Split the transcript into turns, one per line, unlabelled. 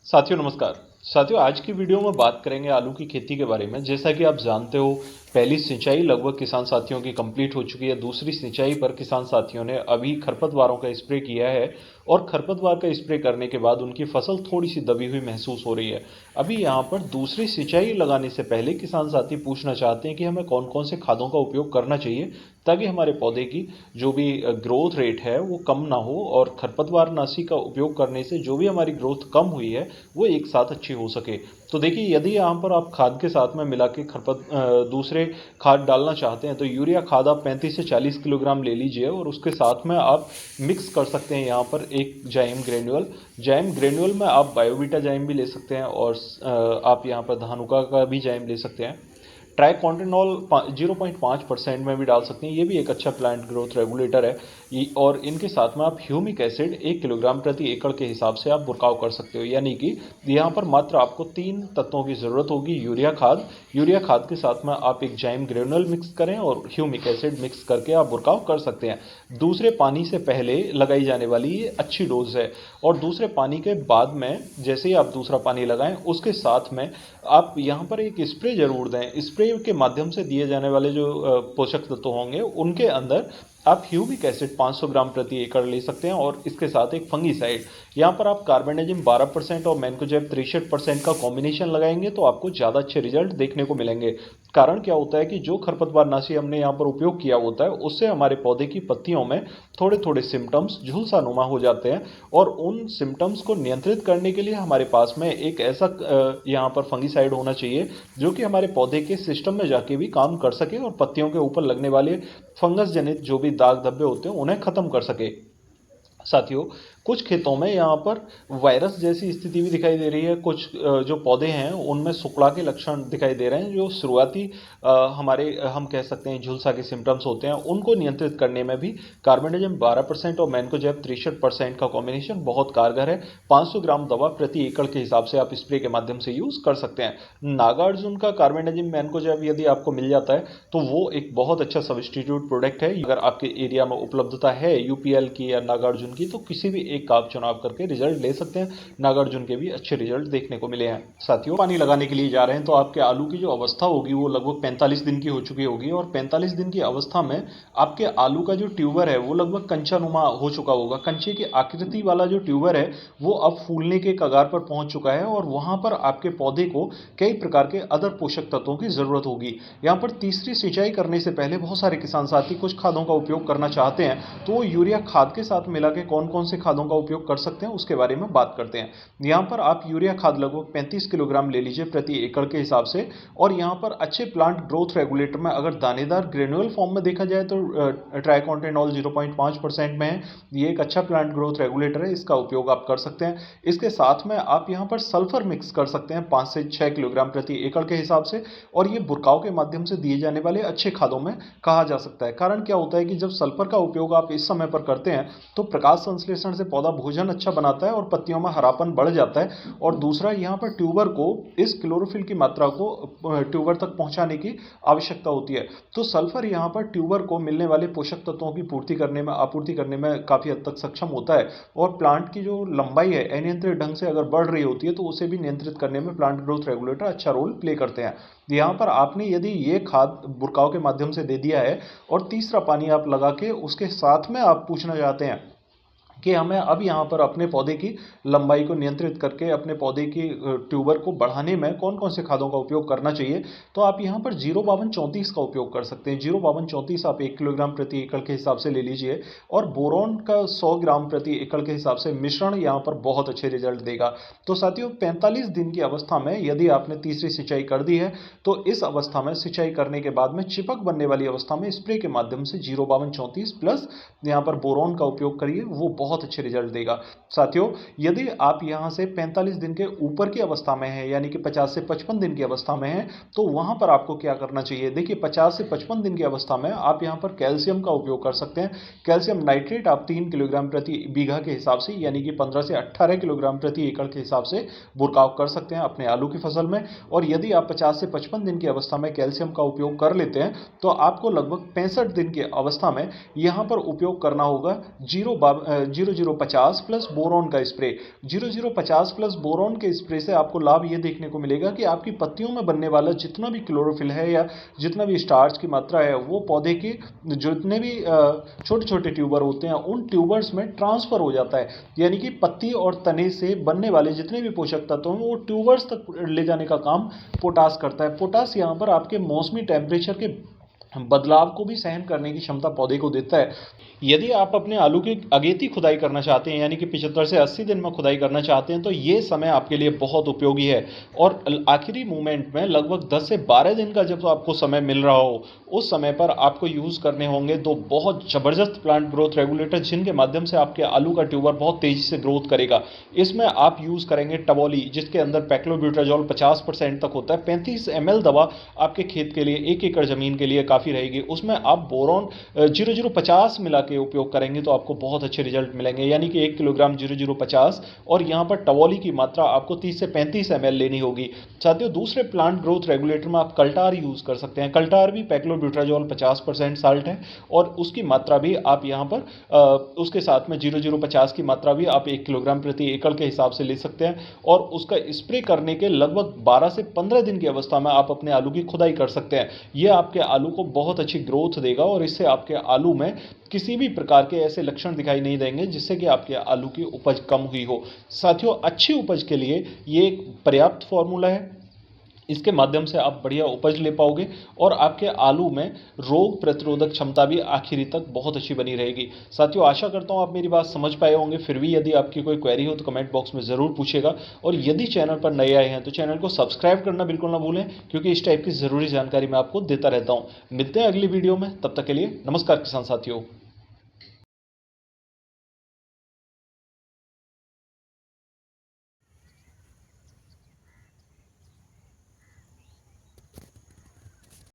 साथियों नमस्कार। साथियों आज की वीडियो में बात करेंगे आलू की खेती के बारे में। जैसा कि आप जानते हो, पहली सिंचाई लगभग किसान साथियों की कंप्लीट हो चुकी है। दूसरी सिंचाई पर किसान साथियों ने अभी खरपतवारों का स्प्रे किया है और खरपतवार का स्प्रे करने के बाद उनकी फसल थोड़ी सी दबी हुई महसूस हो रही है। अभी यहाँ पर दूसरी सिंचाई लगाने से पहले किसान साथी पूछना चाहते हैं कि हमें कौन कौन से खादों का उपयोग करना चाहिए ताकि हमारे पौधे की जो भी ग्रोथ रेट है वो कम ना हो और खरपतवार नाशी का उपयोग करने से जो भी हमारी ग्रोथ कम हुई है वो एक साथ अच्छी हो सके। तो देखिए, यदि यहाँ पर आप खाद के साथ में मिला के दूसरे खाद डालना चाहते हैं तो यूरिया खाद आप 35 से 40 किलोग्राम ले लीजिए और उसके साथ में आप मिक्स कर सकते हैं यहाँ पर एक जाइम ग्रेन्युअल में आप बायोवीटा जाइम भी ले सकते हैं और आप यहाँ पर धानुका का भी जाइम ले सकते हैं। ट्राइकॉन्टिनॉल 0.5% में भी डाल सकते हैं, ये भी एक अच्छा प्लांट ग्रोथ रेगुलेटर है। और इनके साथ में आप ह्यूमिक एसिड 1 किलोग्राम प्रति एकड़ के हिसाब से आप बुरकाव कर सकते हो। यानी कि यहाँ पर मात्र आपको 3 तत्वों की ज़रूरत होगी। यूरिया खाद के साथ में आप एक जाइम ग्रेनुअल मिक्स करें और ह्यूमिक एसिड मिक्स करके आप बुरकाव कर सकते हैं। दूसरे पानी से पहले लगाई जाने वाली ये अच्छी डोज है और दूसरे पानी के बाद में जैसे ही आप दूसरा पानी लगाएं उसके साथ में आप यहाँ पर एक स्प्रे जरूर दें। स्प्रे के माध्यम से दिए जाने वाले जो पोषक तत्व होंगे उनके अंदर आप ह्यूमिक एसिड 500 ग्राम प्रति एकड़ ले सकते हैं और इसके साथ एक फंगीसाइड। यहाँ पर आप कार्बेंडाजिम 12% और मैनकोजेब 63% का कॉम्बिनेशन लगाएंगे तो आपको ज़्यादा अच्छे रिजल्ट देखने को मिलेंगे। कारण क्या होता है कि जो खरपतवार नाशी हमने यहाँ पर उपयोग किया होता है उससे हमारे पौधे की पत्तियों में थोड़े थोड़े सिम्टम्स झुलसानुमा हो जाते हैं और उन सिम्टम्स को नियंत्रित करने के लिए हमारे पास में एक ऐसा यहाँ पर फंगीसाइड होना चाहिए जो कि हमारे पौधे के सिस्टम में जाके भी काम कर सके और पत्तियों के ऊपर लगने वाले फंगस जनित जो भी दाग धब्बे होते हैं उन्हें खत्म कर सके। साथियों, कुछ खेतों में यहाँ पर वायरस जैसी स्थिति भी दिखाई दे रही है। कुछ जो पौधे हैं उनमें सुकड़ा के लक्षण दिखाई दे रहे हैं जो शुरुआती हमारे हम कह सकते हैं झुलसा के सिम्टम्स होते हैं। उनको नियंत्रित करने में भी कार्बेंडाजिम 12% और मैनकोजेब 63% का कॉम्बिनेशन बहुत कारगर है। 500 ग्राम दवा प्रति एकड़ के हिसाब से आप स्प्रे के माध्यम से यूज कर सकते हैं। नागार्जुन का कार्बेंडाजिम मैनकोजेब यदि आपको मिल जाता है तो वो एक बहुत अच्छा सब्स्टिट्यूट प्रोडक्ट है। अगर आपके एरिया में उपलब्धता है यूपीएल की या नागार्जुन की तो किसी भी एक का आप चुनाव करके रिजल्ट ले सकते हैं। नागार्जुन के भी अच्छे रिजल्ट देखने को मिले हैं। साथियों, पानी लगाने के लिए जा रहे हैं तो आपके आलू की जो अवस्था होगी वो लगभग 45 दिन की हो चुकी होगी और 45 दिन की अवस्था में आपके आलू का जो ट्यूबर है वो लगभग कंचानुमा हो चुका होगा। कंचे की आकृति वाला जो ट्यूबर है वो अब फूलने के कगार पर पहुंच चुका है और वहां पर आपके पौधे को कई प्रकार के अदर पोषक तत्वों की जरूरत होगी। यहाँ पर तीसरी सिंचाई करने से पहले बहुत सारे किसान साथी कुछ खादों का उपयोग करना चाहते हैं तो वो यूरिया खाद के साथ मिला के कौन कौन से खादों का उपयोग कर सकते हैं उसके बारे में बात करते हैं। यहाँ पर आप यूरिया खाद लगभग 35 किलोग्राम ले लीजिए प्रति एकड़ के हिसाब से और यहाँ पर अच्छे प्लांट ग्रोथ रेगुलेटर में अगर दानेदार ग्रेनुअल फॉर्म में देखा जाए तो ट्राइकॉन्टिनॉल 0.5% में है। ये एक अच्छा प्लांट ग्रोथ रेगुलेटर है, इसका उपयोग आप कर सकते हैं। इसके साथ में आप यहाँ पर सल्फर मिक्स कर सकते हैं 5 से 6 किलोग्राम प्रति एकड़ के हिसाब से और ये बुरकाव के माध्यम से दिए जाने वाले अच्छे खादों में कहा जा सकता है। कारण क्या होता है कि जब सल्फर का उपयोग आप इस समय पर करते हैं तो प्रकाश संश्लेषण से पौधा भोजन अच्छा बनाता है और पत्तियों में हरापन बढ़ जाता है। और दूसरा, यहाँ पर ट्यूबर को इस क्लोरोफिल की मात्रा को ट्यूबर तक पहुंचाने की आवश्यकता होती है। तो सल्फर यहाँ पर ट्यूबर को मिलने वाले पोषक तत्वों की आपूर्ति करने में काफी हद तक सक्षम होता है और प्लांट की जो लंबाई है अनियंत्रित ढंग से अगर बढ़ रही होती है तो उसे भी नियंत्रित करने में प्लांट ग्रोथ रेगुलेटर अच्छा रोल प्ले करते हैं। यहाँ पर आपने यदि ये खाद बुरकाव के माध्यम से दे दिया है और तीसरा पानी आप लगा के उसके साथ में आप पूछना चाहते हैं कि हमें अब यहाँ पर अपने पौधे की लंबाई को नियंत्रित करके अपने पौधे की ट्यूबर को बढ़ाने में कौन कौन से खादों का उपयोग करना चाहिए, तो आप यहाँ पर 05234 का उपयोग कर सकते हैं। 05234 आप 1 किलोग्राम प्रति एकड़ के हिसाब से ले लीजिए और बोरोन का 100 ग्राम प्रति एकड़ के हिसाब से मिश्रण यहाँ पर बहुत अच्छे रिजल्ट देगा। तो साथियों, 45 दिन की अवस्था में यदि आपने तीसरी सिंचाई कर दी है तो इस अवस्था में सिंचाई करने के बाद में चिपक बनने वाली अवस्था में स्प्रे के माध्यम से 05234 प्लस यहाँ पर बोरोन का उपयोग करिए, वो बहुत अच्छे रिजल्ट देगा। साथियों, यदि आप यहां से 45 दिन के ऊपर की अवस्था में है यानी कि 50 से 55 दिन की अवस्था में है तो वहां पर आपको क्या करना चाहिए। देखिए, 50 से 55 दिन की अवस्था में आप यहां पर कैल्शियम का उपयोग कर सकते हैं। कैल्शियम नाइट्रेट आप 3 किलोग्राम प्रति बीघा के हिसाब से यानी कि 15 से 18 किलोग्राम प्रति एकड़ के हिसाब से बुरकाव कर सकते हैं अपने आलू की फसल में। और यदि आप 50 से 55 दिन की अवस्था में कैल्शियम का उपयोग कर लेते हैं तो आपको लगभग 65 दिन की अवस्था में यहां पर उपयोग करना होगा 0050 प्लस बोरॉन का स्प्रे। 0050 प्लस बोरॉन के स्प्रे से आपको लाभ ये देखने को मिलेगा कि आपकी पत्तियों में बनने वाला जितना भी क्लोरोफिल है या जितना भी स्टार्च की मात्रा है वो पौधे के जितने भी छोटे छोटे ट्यूबर होते हैं उन ट्यूबर्स में ट्रांसफर हो जाता है। यानी कि पत्ती और तने से बनने वाले जितने भी पोषक तत्व हैं वो ट्यूबर्स तक ले जाने का काम पोटास करता है। पोटास यहाँ पर आपके मौसमी टेम्परेचर के बदलाव को भी सहन करने की क्षमता पौधे को देता है। यदि आप अपने आलू की अगेती खुदाई करना चाहते हैं यानी कि 75 से 80 दिन में खुदाई करना चाहते हैं तो ये समय आपके लिए बहुत उपयोगी है। और आखिरी मोमेंट में लगभग 10 से 12 दिन का जब आपको समय मिल रहा हो उस समय पर आपको यूज़ करने होंगे दो बहुत ज़बरदस्त प्लांट ग्रोथ रेगुलेटर जिनके माध्यम से आपके आलू का ट्यूबर बहुत तेज़ी से ग्रोथ करेगा। इसमें आप यूज़ करेंगे टबोली जिसके अंदर पैक्लोब्यूटाजॉल 50% तक होता है। 35 ml दवा आपके खेत के लिए 1 एकड़ ज़मीन के लिए काफ़ी रहेगी। उसमें आप बोरॉन 0050 मिला के उपयोग करेंगे तो आपको बहुत अच्छे रिजल्ट मिलेंगे। यानी कि 1 किलोग्राम 0050 और यहाँ पर टवोली की मात्रा आपको 30 से 35 ml लेनी होगी। साथियों दूसरे प्लांट ग्रोथ रेगुलेटर में आप कल्टार यूज़ कर सकते हैं। कल्टार भी पैक्लोब्यूटाजॉल 50% साल्ट है और उसकी मात्रा भी आप यहाँ पर उसके साथ में 0050 की मात्रा भी आप 1 किलोग्राम प्रति एकड़ के हिसाब से ले सकते हैं। और उसका स्प्रे करने के लगभग 12 से 15 दिन की अवस्था में आप अपने आलू की खुदाई कर सकते हैं। यह आपके आलू को बहुत अच्छी ग्रोथ देगा और इससे आपके आलू में किसी भी प्रकार के ऐसे लक्षण दिखाई नहीं देंगे जिससे कि आपके आलू की उपज कम हुई हो। साथियों अच्छी उपज के लिए ये एक पर्याप्त फॉर्मूला है। इसके माध्यम से आप बढ़िया उपज ले पाओगे और आपके आलू में रोग प्रतिरोधक क्षमता भी आखिरी तक बहुत अच्छी बनी रहेगी। साथियों आशा करता हूँ आप मेरी बात समझ पाए होंगे। फिर भी यदि आपकी कोई क्वेरी हो तो कमेंट बॉक्स में ज़रूर पूछेगा और यदि चैनल पर नए आए हैं तो चैनल को सब्सक्राइब करना बिल्कुल ना भूलें क्योंकि इस टाइप की ज़रूरी जानकारी मैं आपको देता रहता हूँ। मिलते हैं अगली वीडियो में, तब तक के लिए नमस्कार किसान साथियों।